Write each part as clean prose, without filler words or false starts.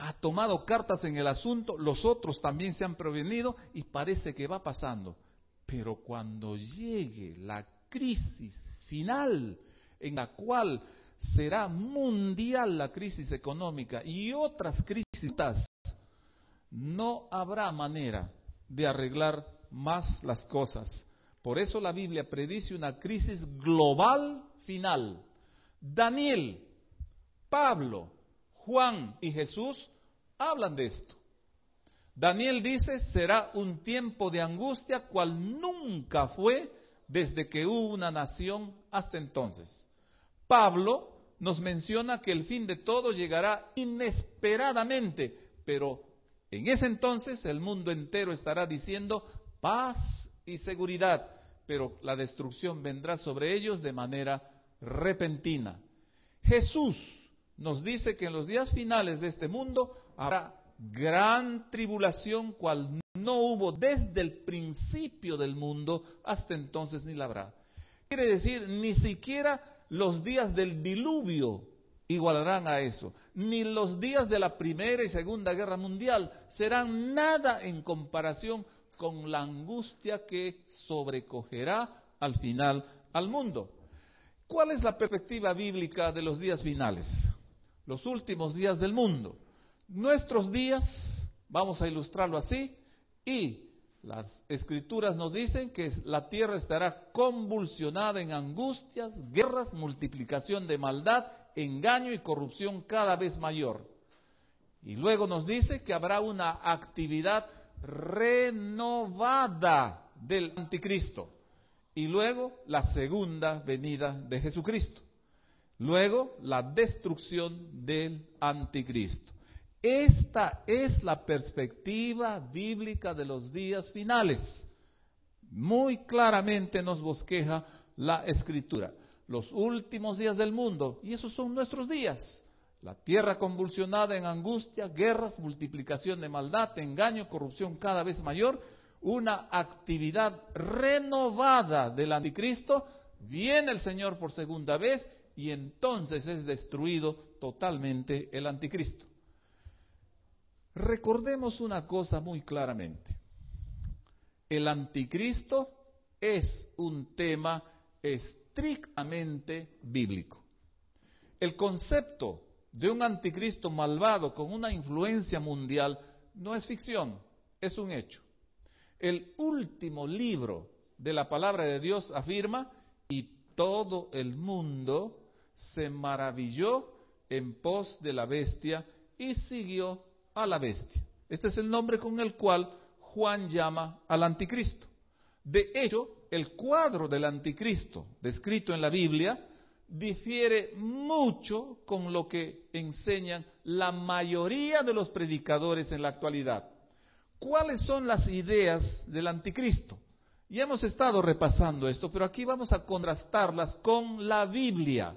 ha tomado cartas en el asunto, los otros también se han prevenido y parece que va pasando. Pero cuando llegue la crisis final, en la cual será mundial la crisis económica y otras crisis, no habrá manera de arreglar más las cosas. Por eso la Biblia predice una crisis global final. Daniel, Pablo, Juan y Jesús hablan de esto. Daniel dice, será un tiempo de angustia cual nunca fue desde que hubo una nación hasta entonces. Pablo nos menciona que el fin de todo llegará inesperadamente, pero en ese entonces el mundo entero estará diciendo paz y seguridad, pero la destrucción vendrá sobre ellos de manera repentina. Jesús nos dice que en los días finales de este mundo habrá gran tribulación, cual no hubo desde el principio del mundo hasta entonces ni la habrá. Quiere decir, ni siquiera los días del diluvio igualarán a eso, ni los días de la Primera y Segunda Guerra Mundial serán nada en comparación con la angustia que sobrecogerá al final al mundo. ¿Cuál es la perspectiva bíblica de los días finales? Los últimos días del mundo. Nuestros días, vamos a ilustrarlo así, y las escrituras nos dicen que la tierra estará convulsionada en angustias, guerras, multiplicación de maldad, engaño y corrupción cada vez mayor. Y luego nos dice que habrá una actividad renovada del anticristo. Y luego la segunda venida de Jesucristo. Luego la destrucción del anticristo. Esta es la perspectiva bíblica de los días finales. Muy claramente nos bosqueja la Escritura. Los últimos días del mundo, y esos son nuestros días. La tierra convulsionada en angustia, guerras, multiplicación de maldad, engaño, corrupción cada vez mayor, una actividad renovada del anticristo, viene el Señor por segunda vez y entonces es destruido totalmente el anticristo. Recordemos una cosa muy claramente. El anticristo es un tema estrictamente bíblico. El concepto de un anticristo malvado con una influencia mundial no es ficción, es un hecho. El último libro de la palabra de Dios afirma, y todo el mundo se maravilló en pos de la bestia y siguió a la bestia. Este es el nombre con el cual Juan llama al anticristo. De hecho, el cuadro del anticristo descrito en la Biblia difiere mucho con lo que enseñan la mayoría de los predicadores en la actualidad. ¿Cuáles son las ideas del anticristo? Ya hemos estado repasando esto, pero aquí vamos a contrastarlas con la Biblia.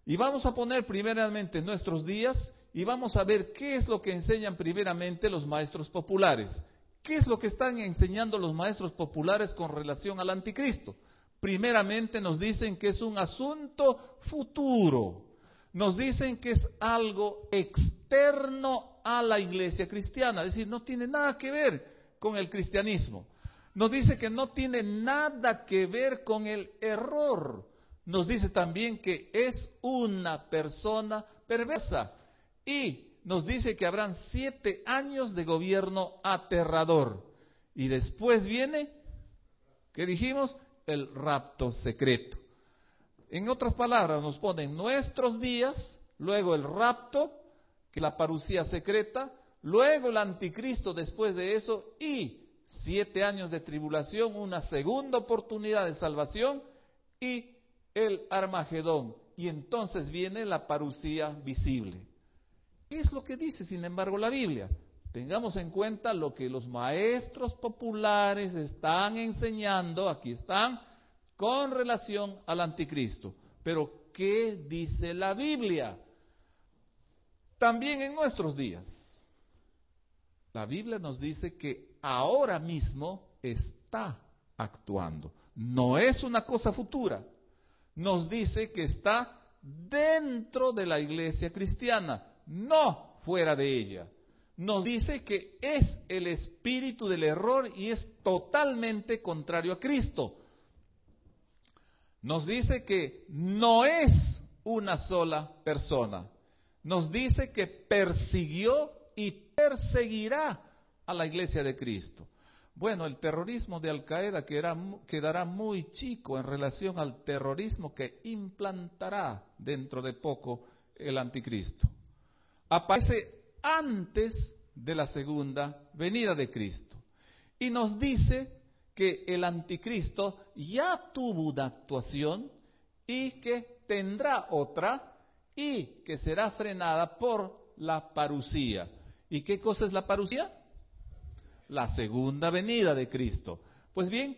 Y vamos a poner primeramente nuestros días y vamos a ver qué es lo que enseñan primeramente los maestros populares. ¿Qué es lo que están enseñando los maestros populares con relación al anticristo? Primeramente nos dicen que es un asunto futuro. Nos dicen que es algo externo a la iglesia cristiana, es decir, no tiene nada que ver con el cristianismo. Nos dice que no tiene nada que ver con el error. Nos dice también que es una persona perversa. Y nos dice que habrán 7 años de gobierno aterrador. Y después viene, ¿qué dijimos? El rapto secreto. En otras palabras, nos ponen nuestros días, luego el rapto, que es la parucía secreta, luego el anticristo después de eso, y 7 años de tribulación, una segunda oportunidad de salvación, y el Armagedón. Y entonces viene la parucía visible. ¿Qué es lo que dice, sin embargo, la Biblia? Tengamos en cuenta lo que los maestros populares están enseñando, aquí están, con relación al anticristo. Pero, ¿qué dice la Biblia? También en nuestros días. La Biblia nos dice que ahora mismo está actuando. No es una cosa futura. Nos dice que está dentro de la iglesia cristiana. No, fuera de ella. Nos dice que es el espíritu del error y es totalmente contrario a Cristo. Nos dice que no es una sola persona. Nos dice que persiguió y perseguirá a la iglesia de Cristo. Bueno, el terrorismo de Al-Qaeda quedará muy chico en relación al terrorismo que implantará dentro de poco el anticristo. Aparece antes de la segunda venida de Cristo. Y nos dice que el anticristo ya tuvo una actuación y que tendrá otra y que será frenada por la parusía. ¿Y qué cosa es la parusía? La segunda venida de Cristo. Pues bien,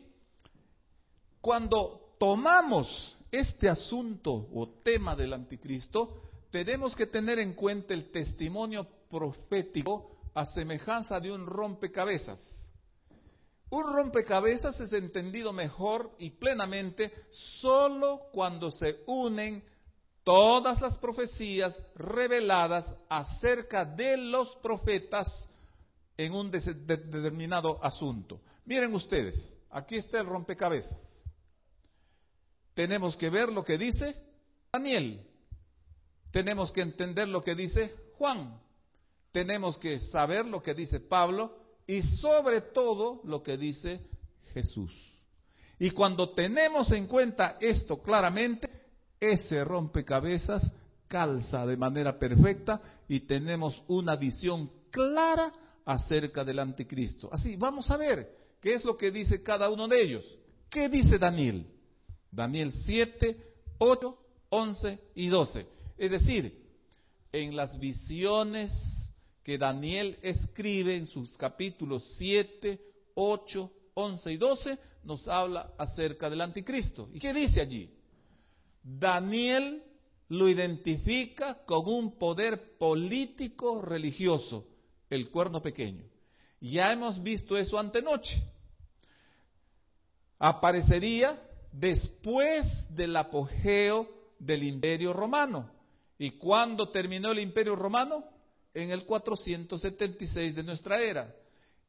cuando tomamos este asunto o tema del anticristo, tenemos que tener en cuenta el testimonio profético a semejanza de un rompecabezas. Un rompecabezas es entendido mejor y plenamente solo cuando se unen todas las profecías reveladas acerca de los profetas en un determinado asunto. Miren ustedes, aquí está el rompecabezas. Tenemos que ver lo que dice Daniel. Tenemos que entender lo que dice Juan. Tenemos que saber lo que dice Pablo y sobre todo lo que dice Jesús. Y cuando tenemos en cuenta esto claramente, ese rompecabezas calza de manera perfecta y tenemos una visión clara acerca del anticristo. Así, vamos a ver qué es lo que dice cada uno de ellos. ¿Qué dice Daniel? Daniel 7, 8, 11 y 12. Es decir, en las visiones que Daniel escribe en sus capítulos 7, 8, 11 y 12, nos habla acerca del anticristo. ¿Y qué dice allí? Daniel lo identifica con un poder político religioso, el cuerno pequeño. Ya hemos visto eso antenoche. Aparecería después del apogeo del Imperio Romano. ¿Y cuándo terminó el Imperio Romano? En el 476 de nuestra era.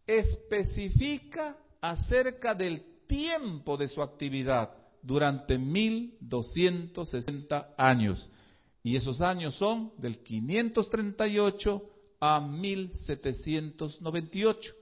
Especifica acerca del tiempo de su actividad durante 1260 años. Y esos años son del 538 a 1798.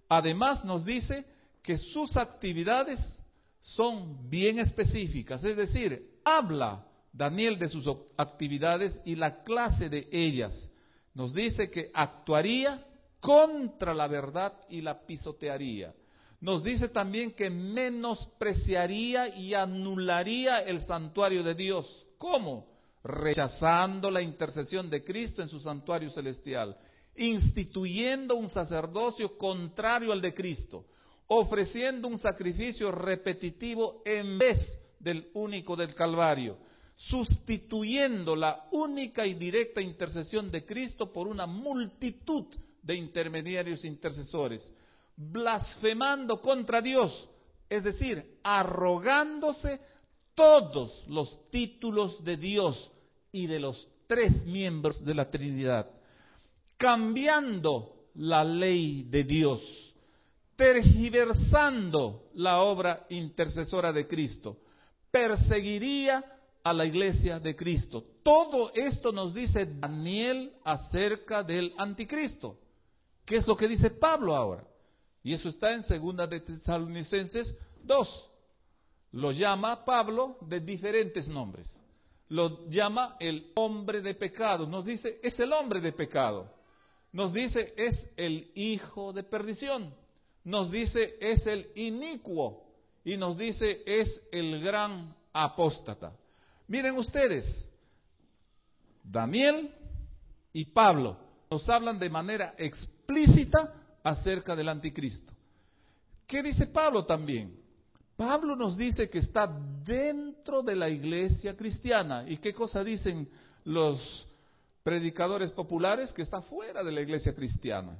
Además nos dice que sus actividades son bien específicas, es decir, habla Daniel de sus actividades y la clase de ellas. Nos dice que actuaría contra la verdad y la pisotearía. Nos dice también que menospreciaría y anularía el santuario de Dios. ¿Cómo? Rechazando la intercesión de Cristo en su santuario celestial, instituyendo un sacerdocio contrario al de Cristo, ofreciendo un sacrificio repetitivo en vez del único del Calvario, sustituyendo la única y directa intercesión de Cristo por una multitud de intermediarios intercesores, blasfemando contra Dios, es decir, arrogándose todos los títulos de Dios y de los tres miembros de la Trinidad, cambiando la ley de Dios, tergiversando la obra intercesora de Cristo, perseguiría a la iglesia de Cristo. Todo esto nos dice Daniel acerca del anticristo. ¿Qué es lo que dice Pablo ahora? Y eso está en 2 de Tesalonicenses 2. Lo llama Pablo de diferentes nombres. Lo llama el hombre de pecado. Nos dice, es el hombre de pecado. Nos dice, es el hijo de perdición. Nos dice, es el inicuo. Y nos dice, es el gran apóstata. Miren ustedes, Daniel y Pablo nos hablan de manera explícita acerca del anticristo. ¿Qué dice Pablo también? Pablo nos dice que está dentro de la iglesia cristiana. ¿Y qué cosa dicen los predicadores populares? Que está fuera de la iglesia cristiana.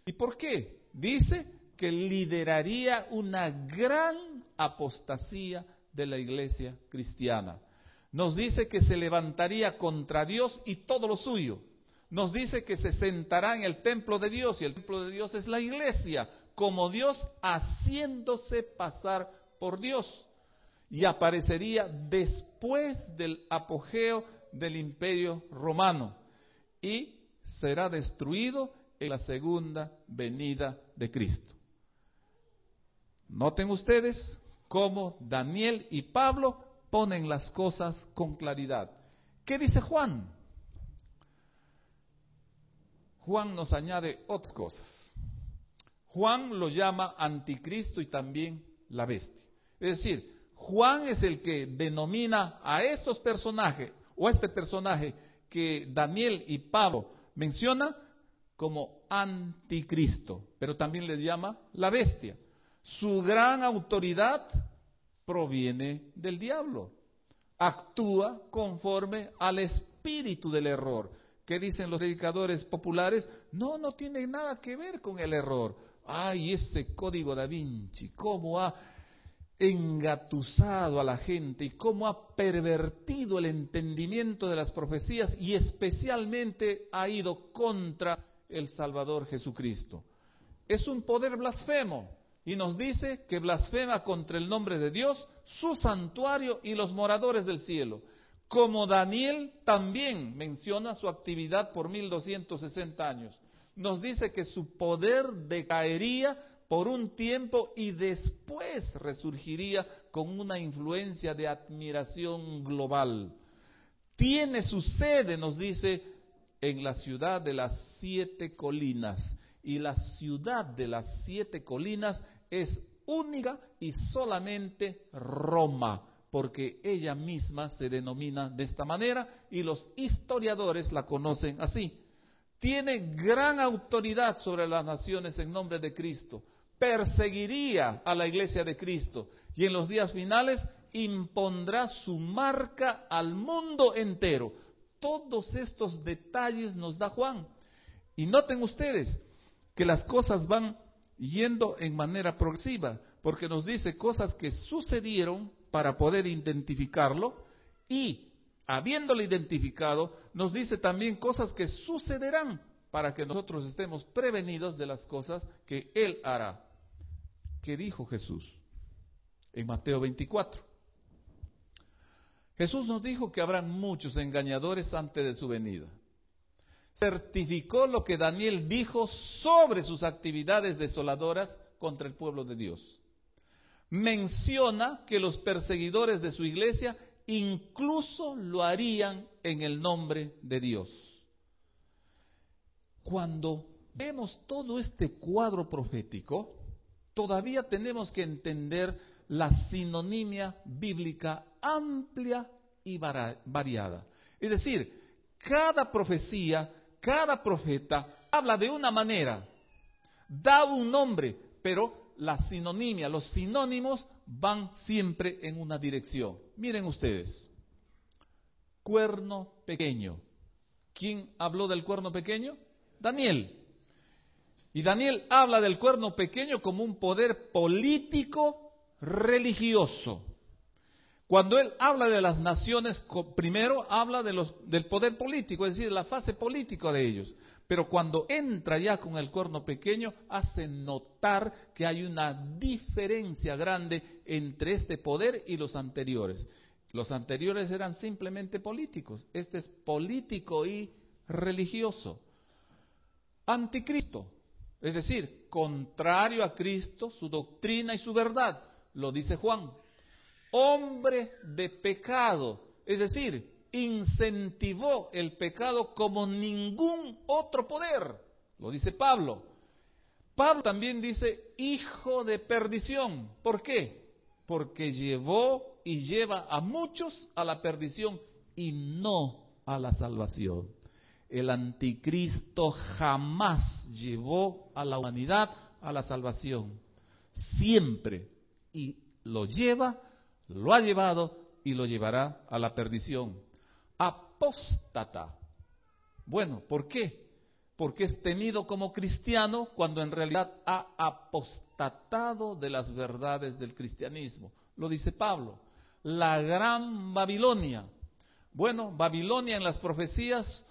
¿Y por qué? Dice que lideraría una gran apostasía de la iglesia cristiana. Nos dice que se levantaría contra Dios y todo lo suyo. nos dice que se sentará en el templo de Dios, y el templo de Dios es la iglesia, como Dios haciéndose pasar por Dios, y aparecería después del apogeo del Imperio Romano, y será destruido en la segunda venida de Cristo. Noten ustedes cómo Daniel y Pablo ponen las cosas con claridad. ¿Qué dice Juan? Juan nos añade otras cosas. Juan lo llama anticristo y también la bestia. Es decir, Juan es el que denomina a estos personajes, o a este personaje que Daniel y Pablo mencionan como anticristo, pero también le llama la bestia. Su gran autoridad proviene del diablo. Actúa conforme al espíritu del error. ¿Qué dicen los predicadores populares? No tiene nada que ver con el error. Ay, ese código da Vinci, cómo ha engatusado a la gente y cómo ha pervertido el entendimiento de las profecías, y especialmente ha ido contra el Salvador Jesucristo. Es un poder blasfemo, y nos dice que blasfema contra el nombre de Dios, su santuario y los moradores del cielo. Como Daniel también menciona su actividad por 1260 años. Nos dice que su poder decaería por un tiempo y después resurgiría con una influencia de admiración global. Tiene su sede, nos dice, en la ciudad de las 7 colinas. Y la ciudad de las 7 colinas es única y solamente Roma, porque ella misma se denomina de esta manera y los historiadores la conocen así. Tiene gran autoridad sobre las naciones en nombre de Cristo. Perseguiría a la iglesia de Cristo y en los días finales impondrá su marca al mundo entero. Todos estos detalles nos da Juan. Y noten ustedes que las cosas van yendo en manera progresiva, porque nos dice cosas que sucedieron para poder identificarlo, y habiéndolo identificado, nos dice también cosas que sucederán para que nosotros estemos prevenidos de las cosas que Él hará. ¿Qué dijo Jesús en Mateo 24? Jesús nos dijo que habrán muchos engañadores antes de su venida. Certificó lo que Daniel dijo sobre sus actividades desoladoras contra el pueblo de Dios. Menciona que los perseguidores de su iglesia incluso lo harían en el nombre de Dios. Cuando vemos todo este cuadro profético, todavía tenemos que entender la sinonimia bíblica amplia y variada. Es decir, cada profecía, cada profeta habla de una manera, da un nombre, pero la sinonimia, los sinónimos van siempre en una dirección. Miren ustedes, cuerno pequeño. ¿Quién habló del cuerno pequeño? Daniel. Y Daniel habla del cuerno pequeño como un poder político religioso. Cuando él habla de las naciones, primero habla del poder político, es decir, la fase política de ellos. Pero cuando entra ya con el cuerno pequeño, hace notar que hay una diferencia grande entre este poder y los anteriores. Los anteriores eran simplemente políticos. Este es político y religioso. Anticristo, es decir, contrario a Cristo, su doctrina y su verdad, lo dice Juan. Hombre de pecado, es decir, incentivó el pecado como ningún otro poder, lo dice Pablo. Pablo también dice hijo de perdición. ¿Por qué? Porque llevó y lleva a muchos a la perdición y no a la salvación. El anticristo jamás llevó a la humanidad a la salvación. Siempre. Y lo lleva, lo ha llevado y lo llevará a la perdición. Apóstata. Bueno, ¿por qué? Porque es tenido como cristiano cuando en realidad ha apostatado de las verdades del cristianismo. Lo dice Pablo. La gran Babilonia. Bueno, Babilonia en las profecías